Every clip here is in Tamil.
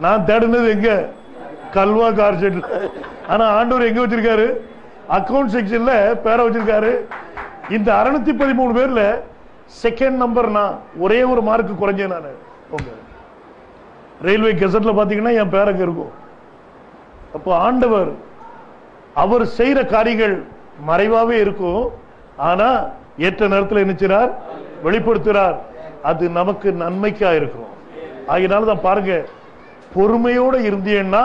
நான் தேடினது எங்க? கல்வா கார் ஷெட்ல. ஆனா ஆண்டவர் எங்க வச்சிருக்காரு? அக்கவுண்ட் செக்ஷன்ல பேரை வச்சிருக்காரு. இந்த 613 பேர்ல செகண்ட் நம்பர் நான். ஒரே ஒரு மார்க் குறைஞ்சேன் நான். ரயில்வே கெசட்ல பாத்தீங்கன்னா என் பேர் அங்க இருக்கும். அப்போ ஆண்டவர் அவர் செய்யற காரியங்கள் மறைவாவே இருக்கும். ஆனா ஏற்ற நேரத்தில் நினைச்சார், வெளிப்படுத்துறார். அது நமக்கு நன்மைக்கா இருக்கும். ஆகினால்தான் பாருங்க, பொறுமையோட இருந்தீன்னா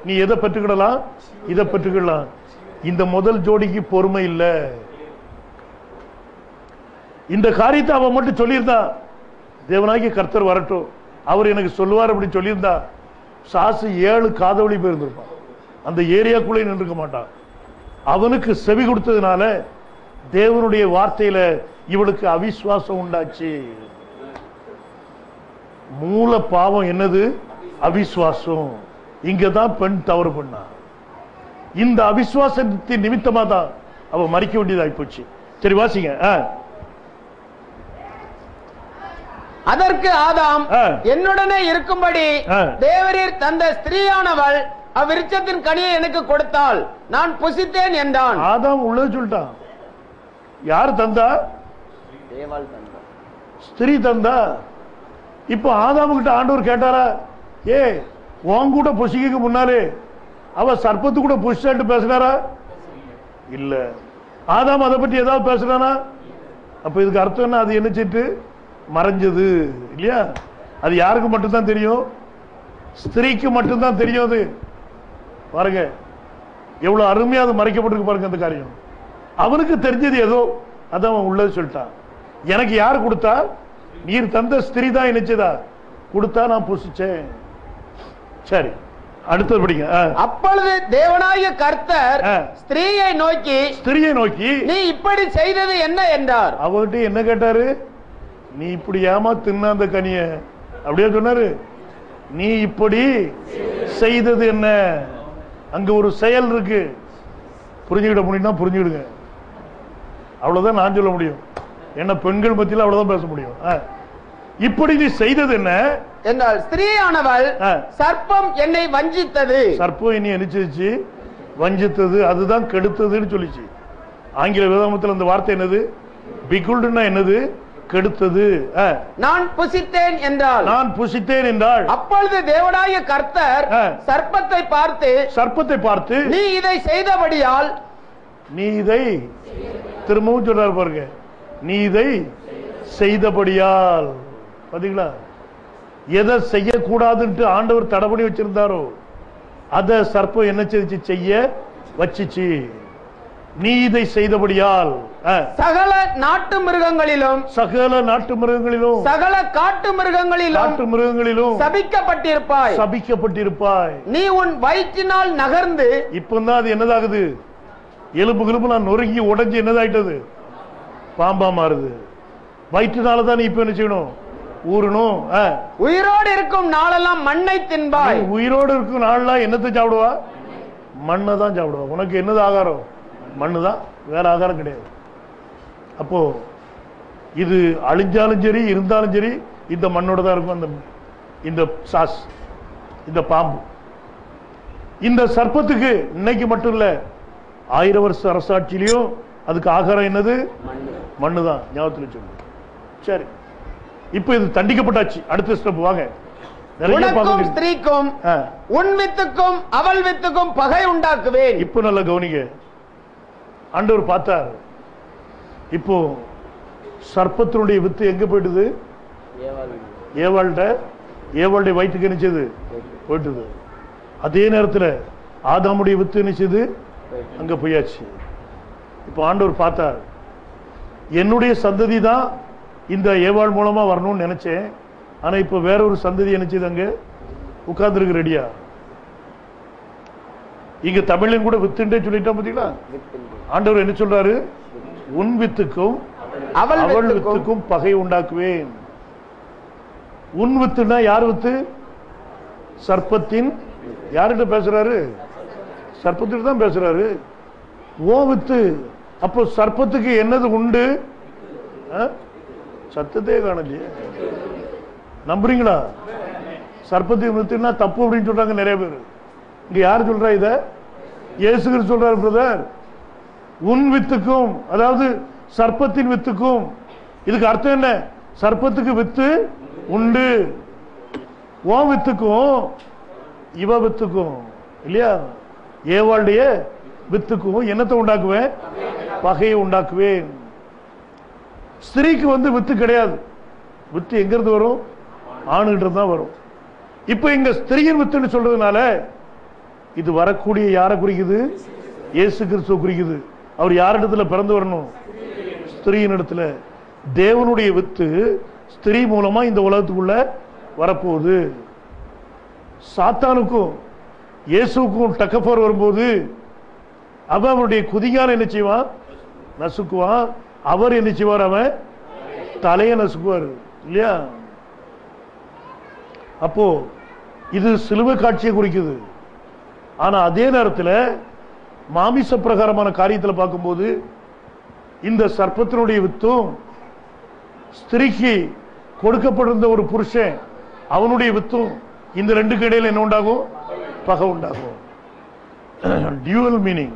நீ எதை பெற்றுக்கிடலாம்? இதை பெற்றுக்கிடலாம். இந்த முதல் ஜோடிக்கு பொறுமை இல்ல. இந்த காரியத்தை அவன் மட்டும் சொல்லியிருந்தா, தேவனாகிய கர்த்தர் வரட்டும், அவர் எனக்கு சொல்லுவார் அப்படின்னு சொல்லியிருந்தா, சாசு 7 காதவழி போயிருந்திருப்பான். அந்த ஏரியாக்குள்ளே நின்றுக்க மாட்டான். அவனுக்கு செவி கொடுத்ததுனால தேவனுடைய வார்த்தையில இவளுக்கு அவிசுவாசம் உண்டாச்சு. மூல பாவம் என்னது? அவிசுவாசம். இங்கதான் பெண் தவறு பண்ணா. இந்த அவிசுவாசத்தின் நிமித்தமா தான் அவ மறிக்க வேண்டியதாகி போச்சு. சரி வாசிங்க. அதற்கு ஆதாம், என்னுடனே இருக்கும்படி தேவரீர் தந்த ஸ்திரீயானவள் அவ்விருட்சத்தின் கனியை எனக்கு கொடுத்தால் நான் புசித்தேன் என்றான். ஆதாம் உள்ளே சொல்லிட்டான். யார் தந்தா? ஸ்திரீ தந்தா. இப்ப ஆதாம் கிட்ட ஆண்டவர் கேட்டாரா, ஏ உன் கூட புசிக்க முன்னாலே அவ சர்ப்பத்து கூட புசிச்சாட்டு பேசினாரா? இல்ல. ஆதாம் அதை பற்றி ஏதாவது பேசுறானா? அப்ப இதுக்கு அர்த்தம் என்ன? அது என்ன சீட்டு? மறைஞ்சது இல்லையா? அது யாருக்கு மட்டும்தான் தெரியும்? ஸ்திரீக்கு மட்டும்தான் தெரியும். அது பாருங்க எவ்வளவு அருமையா அது மறைக்கப்பட்டிருக்கு பாருங்க. அந்த காரியம் அவனுக்கு தெரிஞ்சது ஏதோ, அதான் அவன் உள்ளது சொல்லிட்டான். எனக்கு யார் கொடுத்தா? நீர் தந்த ஸ்திரீ தான் நினைச்சதா கொடுத்தா, நான் புசிச்சேன். சரி அடுத்தது படிங்க. அப்பொழுது தேவனாகிய கர்த்தர் ஸ்திரீயை நோக்கி நீ இப்படி செய்தது என்ன என்றார். அவர்கிட்ட என்ன கேட்டாரு? நீ இப்படி ஏமா தின்ன அந்த கனிய? அப்படியே சொன்னாரு. நீ இப்படி செய்தது என்ன? அங்க ஒரு செயல் இருக்கு. புரிஞ்சுக்கிட முடியும்னா புரிஞ்சுக்கிடுங்க. அவ்வளவுதான் நான் சொல்ல முடியும். என்ன பெண்கள் மத்தியில் அவ்வளவுதான் பேச முடியும். இப்படி நீ செய்தது என்ன என்றால், ஸ்திரீயானவள் சர்ப்பம் என்னை வஞ்சித்தது. சர்ப்பம் என்னை அனுப்பிச்சு வஞ்சித்தது, அதுதான் கெடுத்ததுன்னு சொல்லிச்சு. ஆங்கில வேதாகமத்தில் அந்த வார்த்தை என்னது? பிகுல்டுன்னா என்னது? கெடுத்தது. நான் புசித்தேன் என்றால், நான் புசித்தேன் என்றால். அப்பொழுது தேவனாகிய கர்த்தர் சர்ப்பத்தை பார்த்து நீ இதை செய்தபடியால், நீ இதை திரும்பவும் சொல்றாரு பாருங்க, நீ இதை செய்தபடியால். பாத்தீங்களா? எதை செய்யக்கூடாதுன்ட்டு ஆண்டவர் தடை பண்ணி வச்சிருந்தாரோ அதை சர்ப்பம் என்ன செய்ய வச்சிச்சு. நீ இதை செய்தபடியால் சகல நாட்டு மிருகங்களிலும் சகல காட்டு மிருகங்களிலும் சபிக்கப்பட்டிருப்பாய். நீ உன் வயிற்றினால் நகர்ந்து. இப்பதான் அது என்னதாகுது? எலும்பு நான் நொறுங்கி உடைஞ்சு என்னதாயிட்டது? பாம்பா மாறுது. வயிற்றுனாலதான் நீ இப்ப என்ன செய்யணும்? ஊறணும். உயிரோடு இருக்கும் நாளெல்லாம் மண்ணை தின்பாய். உயிரோடு இருக்கும் நாளெல்லாம் என்னத்தை சாப்பிடுவா? மண்ணை தான் சாப்பிடுவா. உனக்கு என்னது ஆகாரம்? மண்ணுதான், வேற ஆகாரம் கிடையாது. அப்போ இது அழிஞ்சாலும் சரி இருந்தாலும் சரி இந்த மண்ணோட தான் இருக்கும். அந்த இந்த சாஸ், இந்த பாம்பு, இந்த சர்ப்பத்துக்கு இன்னைக்கு மட்டும் இல்ல 1000 வருஷ அரசாட்சியிலையும் அதுக்கு ஆகாரம் என்னது? மண்ணுதான். ஞாபகத்தில் சொல்லு. சரி, இப்ப இது தண்டிக்கப்பட்டாச்சு. அடுத்த ஸ்டெப் வாங்க. ஸ்திரீக்கும் உன் வித்துக்கும் அவள் வித்துக்கும் பகை உண்டாக்குவேன். இப்ப நல்ல கவனிங்க. ஆண்டவர் பார்த்தார். இப்போ சர்ப்பத்தினுடைய வித்து எங்க போயிட்டுது? ஏவாளுடைய வயிற்றுக்கு நினைச்சது போயிட்டுது. அதே நேரத்தில் ஆதாமுடைய வித்து நினைச்சது அங்க போயாச்சு. இப்போ ஆண்டவர் பார்த்தார், என்னுடைய சந்ததி தான் இந்த ஏவாள் மூலமா வரணும்னு நினைச்சேன். ஆனா இப்ப வேற ஒரு சந்ததி நினைச்சது அங்க உட்கார்ந்துருக்கு ரெடியா. இங்க தமிழன் கூட வித்துண்டே சொல்லிட்டா பாத்தீங்களா? ஆண்டவர் என்ன சொல்றாரு? உன் வித்துக்கும் அவள் வித்துக்கும் பகை உண்டாக்குவேன். உன் வித்துனா யார் வித்து? சர்ப்பத்தின். யார்கிட்ட பேசுறாரு? சர்ப்பத்திட்டு தான் பேசுறாரு. ஓ வித்து. அப்போ சர்ப்பத்துக்கு என்னது உண்டு? சத்தத்தையே காணலையே. நம்புறீங்களா? சர்ப்பத்தின் வித்துனா தப்பு அப்படின்னு சொல்றாங்க நிறைய பேர். இங்க யாரு சொல்றா இத? இயேசு கிறிஸ்து சொல்றாரு பிரதர். உன் வித்துக்கும், அதாவது சர்ப்பத்தின் வித்துக்கும். இதுக்கு அர்த்தம் என்ன? சர்ப்பத்துக்கு வித்து உண்டு, உன் வித்துக்கும் இவ வித்துக்கும் இல்லையா, ஏவாளுடைய வித்துக்கும் என்னத்தை உண்டாக்குவேன்? பகையை உண்டாக்குவேன். ஸ்திரீக்கு வித்து கிடையாது. வித்து எங்க இருந்து வரும்? ஆணுகிட்ட தான் வரும். இப்ப இங்க ஸ்திரீயின் வித்துன்னு சொல்றதுனால இது வரக்கூடிய யாரை குறிக்குது? இயேசு கிறிஸ்துவ குறிக்குது. அவர் யாரிடத்துல பிறந்து வரணும்? ஸ்திரீயின் இடத்துல. தேவனுடைய வித்து ஸ்திரீ மூலமா இந்த உலகத்துக்குள்ள வரப்போகுது. சாத்தானுக்கும் இயேசுக்கும் டக்கஃபர் வரும்போது அவனுடைய குதிகால என்ன செய்வான்? நசுக்குவான். அவர் என்ன செய்வார்? அவன் தலையை நசுக்குவார் இல்லையா? அப்போ இது சிலுவை காட்சியை குறிக்குது. ஆனா அதே நேரத்தில் மாமிச பிரகாரமான காரியத்தில் பார்க்கும்போது இந்த சர்ப்பத்தினுடைய வித்தும் ஸ்திரீக்கு கொடுக்கப்பட்டிருந்த ஒரு புருஷன் அவனுடைய வித்தும் இந்த ரெண்டுக்கு இடையில என்ன உண்டாகும்? பகை உண்டாகும். டியூவல் மீனிங்,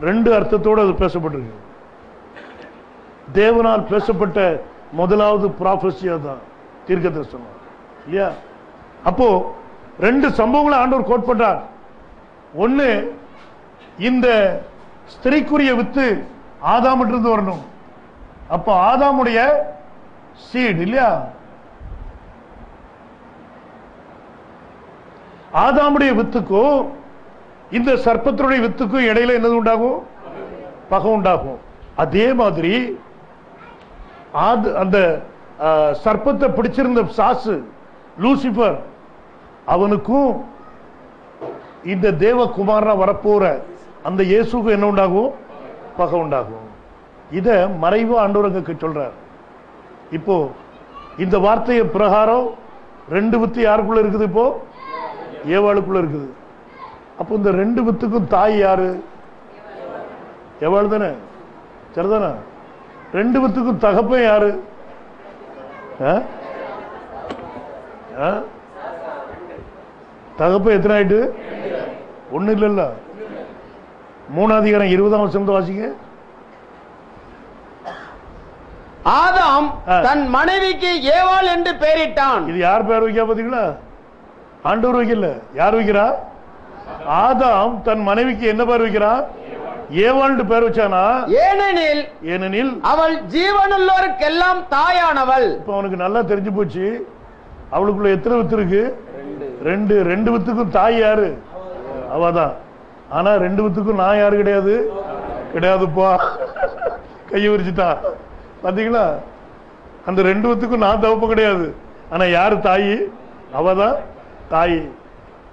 ரெண்டு அர்த்தத்தோடு அது பேசப்பட்டிருக்கு. தேவனால் பேசப்பட்ட முதலாவது ப்ராபஸியா தான் தீர்க்க தரிசனம் இல்லையா? அப்போ ரெண்டு சம்பவங்களை ஆண்டவர் கோட் பண்றார். ஒன்னு, இந்த ஸ்திரீக்குரிய வித்து ஆதாமிட்ட இருந்து வரணும். அப்ப ஆதாமுடைய சீட் இல்லையா? ஆதாமுடைய வித்துக்கும் இந்த சர்ப்பத்தினுடைய வித்துக்கும் இடையில என்னது உண்டாகும்? பகை உண்டாகும். அதே மாதிரி அந்த சர்ப்பத்தை பிடிச்சிருந்த சாசு லூசிபர், அவனுக்கும் இந்த தேவகுமாரனா வரப்போற அந்த இயேசுக்கு என்ன உண்டாகும்? பகை உண்டாகும். இத மறைவு ஆண்டவருக்கு சொல்றார். இப்போ இந்த வார்த்தையை பிரகாரம் ரெண்டு வித்து யாருக்குள்ள இருக்குது? இப்போ ஏவாளுக்குள்ள இருக்குது. அப்போ இந்த ரெண்டு வித்துக்கும் தாய் யாரு? ஏவாள் தானே, சரிதானே? ரெண்டு வித்துக்கும் தகப்பன் யாரு? தகப்பன் எத்தனை ஆயிட்டு? ஒண்ணு இல்ல. 3 அதிகாரம் 20ஆம் வசனம் வாசிங்க. ஆதாம் தன் மனைவிக்கு ஏவாள் என்று பெயரிட்டான். இது யார் பேர் வைக்க பாத்தீங்களா? ஆண்டவர் வைக்கல. யார் வைக்கிறா? ஆதாம் தன் மனைவிக்கு என்ன பேர் வைக்கிறான்? ஏவாள் பேர் வச்சானா? ஏனெனில் அவள் ஜீவனுள்ளோருக்கெல்லாம் தாயானவள். இப்ப அவனுக்கு நல்லா தெரிஞ்சு போச்சு அவளுக்குள்ள எத்தனை வித்து இருக்கு? ரெண்டு. ரெண்டு வித்துக்கும் தாய் யாரு? அவதான். ஆனா ரெண்டு வித்துக்கும் நான் யாரு? கிடையாது. கிடையாதுப்பா. கையை விரிச்சுட்டா பாத்தீங்களா? அந்த ரெண்டு வித்துக்கும் நான் தவப்ப கிடையாது. ஆனா யாரு தாயி? அவதான் தாயி.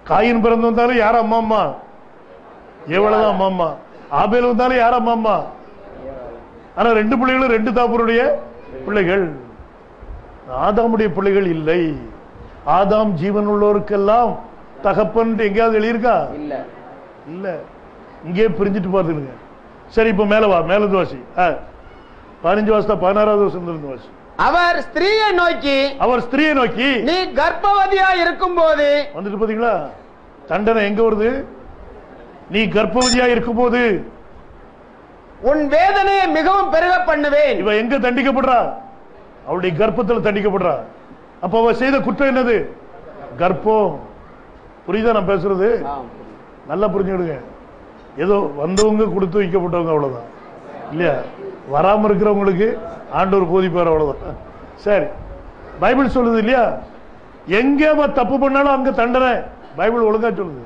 காயின் பிறந்து வந்தாலும் யார் அம்மா? அம்மா எவ்வளவுதான் அம்மா அம்மா. ஆபேல் வந்தாலும் யார் அம்மா அம்மா? ஆனா ரெண்டு பிள்ளைகளும் ரெண்டு தாப்பருடைய பிள்ளைகள். ஆதாமுடைய பிள்ளைகள் இல்லை. ஆதாம் ஜீவன் உள்ளோருக்கெல்லாம் தகப்பன் எங்கேயாவது எழுதியிருக்கா? இல்ல. இங்கே பிரிஞ்சுட்டு பாத்துருங்க. சரி, இப்ப மேல வா. மேல வாசி. 15 வருஷம் 16வது வருஷம் வாசி. அவர் ஸ்திரீயை நோக்கி நீ கர்ப்பவதியா இருக்கும் போது, வந்துட்டு பாத்தீங்களா தண்டனை எங்க வருது? நீ கர்ப்பவதியா இருக்கும் போது உன் வேதனையை மிகவும் பெருக பண்ணுவேன். இவ எங்க தண்டிக்கப்படுறா? அவளுடைய கர்ப்பத்தில் தண்டிக்கப்படுறா. அப்ப அவ செய்த குற்றம் என்னது? கர்ப்பம். புரியுதா நான் பேசுறது? நல்லா புரிஞ்சுடுங்க. ஏதோ வந்தவங்க கொடுத்து வைக்கப்பட்டவங்க அவ்வளவுதான் இல்லையா? வராம இருக்கிறவங்களுக்கு ஆண்டவர் போதிப்பார் அவ்வளவுதான். சரி, பைபிள் சொல்லுது இல்லையா? எங்க தப்பு பண்ணாலும் அங்க தண்டனை. பைபிள் ஒழுங்கா சொல்லுது.